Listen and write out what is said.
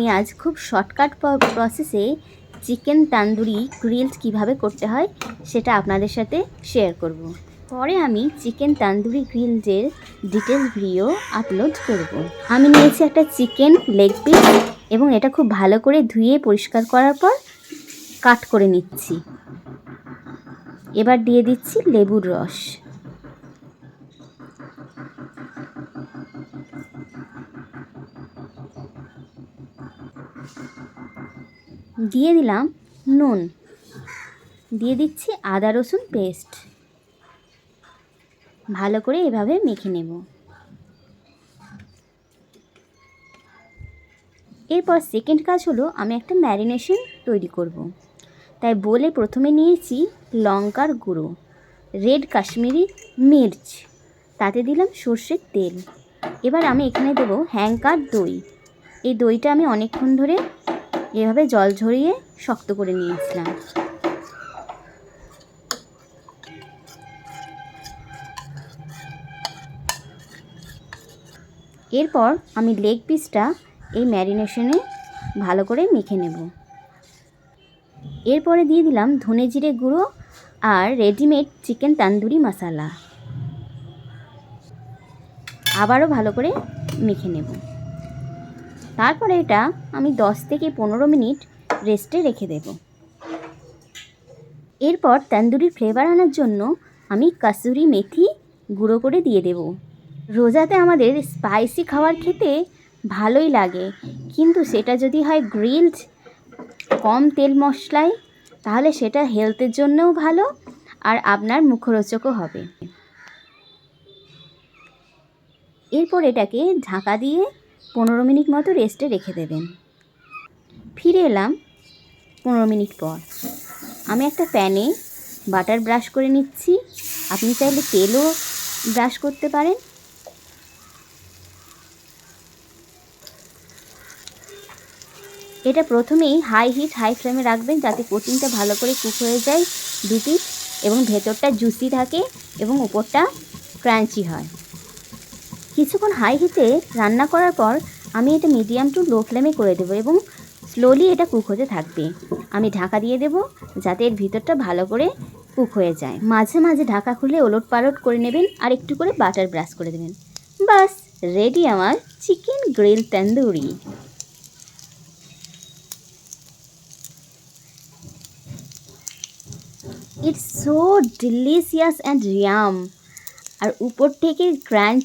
আমি আজ খুব শর্টকাট প্রসেসে চিকেন তান্দুরি গ্রিলড কিভাবে করতে হয় সেটা আপনাদের সাথে শেয়ার করব। পরে আমি চিকেন তান্দুরি গ্রিলডের ডিটেলস ভিডিও আপলোড করব। আমি নিয়েছি একটা চিকেন লেগ পিস এবং এটা খুব ভালো করে ধুয়ে পরিষ্কার করার পর কাট করে নিচ্ছি। এবার দিয়ে দিচ্ছি লেবুর রস। দিয়ে দিলাম নুন, দিয়ে দিচ্ছি আদা রসুন পেস্ট। ভালো করে এভাবে মেখে নেব। এরপর সেকেন্ড কাজ হলো আমি একটা ম্যারিনেশন তৈরি করব। তাই বলে প্রথমে নিয়েছি লঙ্কার গুঁড়ো, রেড কাশ্মীরি মির্চ, তাতে দিলাম সর্ষের তেল। এবার আমি এখানে দেবো হ্যাংকার দই। এই দইটা আমি অনেকক্ষণ ধরে এভাবে জল ঝরিয়ে শক্ত করে নিয়েছিলাম। এরপর আমি লেগ পিসটা এই ম্যারিনেশনে ভালো করে মেখে নেব। এরপরে দিয়ে দিলাম ধনে জিরে গুঁড়ো আর রেডিমেড চিকেন তান্দুরি মশলা। আবারও ভালো করে মেখে নেব। তারপরে এটা আমি 10 থেকে 15 মিনিট রেস্টে রেখে দেব। এরপর তন্দুরি ফ্লেভার আনার জন্য আমি কাসুরি মেথি গুঁড়ো করে দিয়ে দেব। রোজাতে আমাদের স্পাইসি খাবার খেতে ভালোই লাগে, কিন্তু সেটা যদি হয় গ্রিলড কম তেল মশলায়, তাহলে সেটা হেলথের জন্যও ভালো আর আপনার মুখরোচকও হবে। এরপর এটাকে ঢাকা দিয়ে 15 মিনিট মতো রেস্টে রেখে দেবেন। ফিরে এলাম 15 মিনিট পর। আমি একটা প্যানে বাটার ব্রাশ করে নিচ্ছি। আপনি চাইলে তেলও ব্রাশ করতে পারেন। এটা প্রথমেই হাই ফ্লেমে রাখবেন যাতে কোটিংটা ভালো করে কুক হয়ে যায় দু পিস, এবং ভেতরটা জুসি থাকে এবং উপরটা ক্রাঞ্চি হয়। কিছুক্ষণ হাই হিটে রান্না করার পর আমি এটা মিডিয়াম টু লো ফ্লেমে করে দেবো এবং স্লোলি এটা কুক হতে থাকবে। আমি ঢাকা দিয়ে দেবো যাতে এর ভিতরটা ভালো করে কুক হয়ে যায়। মাঝে মাঝে ঢাকা খুলে ওলট পালট করে নেবেন আর একটু করে বাটার ব্রাশ করে দেবেন। বাস রেডি আমার chicken grill tandoori. It's so delicious and yum. আর উপর থেকে ক্রাঞ্চ